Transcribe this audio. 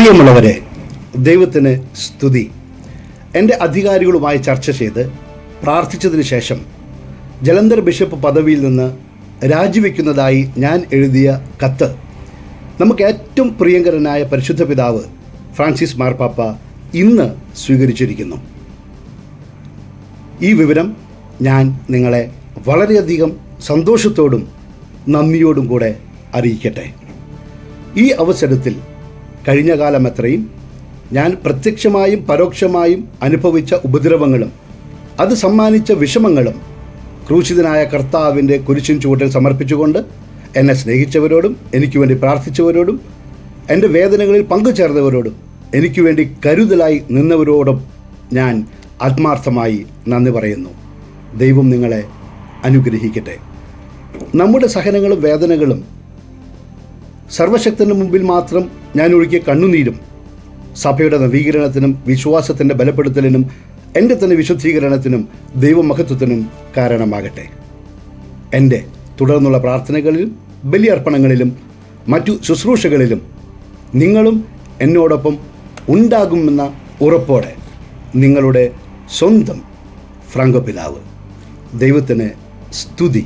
പ്രിയമുള്ളവരെ, ദൈവത്തിന് സ്തുതി. എൻ്റെ അധികാരികളുമായി ചർച്ച ചെയ്ത് പ്രാർത്ഥിച്ചതിന് ശേഷം ജലന്ധർ ബിഷപ്പ് പദവിയിൽ നിന്ന് രാജിവെക്കുന്നതായി ഞാൻ എഴുതിയ കത്ത് നമുക്ക് ഏറ്റവും പ്രിയങ്കരനായ പരിശുദ്ധ പിതാവ് ഫ്രാൻസിസ് മാർപ്പാപ്പ ഇന്ന് സ്വീകരിച്ചിരിക്കുന്നു. ഈ വിവരം ഞാൻ നിങ്ങളെ വളരെയധികം സന്തോഷത്തോടും നന്ദിയോടും കൂടെ അറിയിക്കട്ടെ. ഈ അവസരത്തിൽ കഴിഞ്ഞ കാലം എത്രയും ഞാൻ പ്രത്യക്ഷമായും പരോക്ഷമായും അനുഭവിച്ച ഉപദ്രവങ്ങളും അത് സമ്മാനിച്ച വിഷമങ്ങളും ക്രൂശിതനായ കർത്താവിൻ്റെ കുരിശിൻ ചുവട്ടിൽ സമർപ്പിച്ചുകൊണ്ട് എന്നെ സ്നേഹിച്ചവരോടും എനിക്ക് വേണ്ടി പ്രാർത്ഥിച്ചവരോടും എൻ്റെ വേദനകളിൽ പങ്കുചേർന്നവരോടും എനിക്ക് വേണ്ടി കരുതലായി നിന്നവരോടും ഞാൻ ആത്മാർത്ഥമായി നന്ദി പറയുന്നു. ദൈവം നിങ്ങളെ അനുഗ്രഹിക്കട്ടെ. നമ്മുടെ സഹനങ്ങളും വേദനകളും സർവശക്തന് മുമ്പിൽ മാത്രം ഞാൻ ഒഴുക്കിയ കണ്ണുനീരും സഭയുടെ നവീകരണത്തിനും വിശ്വാസത്തിൻ്റെ ബലപ്പെടുത്തലിനും എൻ്റെ തന്നെ വിശുദ്ധീകരണത്തിനും ദൈവമഹത്വത്തിനും കാരണമാകട്ടെ. എൻ്റെ തുടർന്നുള്ള പ്രാർത്ഥനകളിലും ബലിയർപ്പണങ്ങളിലും മറ്റു ശുശ്രൂഷകളിലും നിങ്ങളും എന്നോടൊപ്പം ഉണ്ടാകുമെന്ന ഉറപ്പോടെ നിങ്ങളുടെ സ്വന്തം ഫ്രാങ്കോ പിതാവ്. ദൈവത്തിന് സ്തുതി.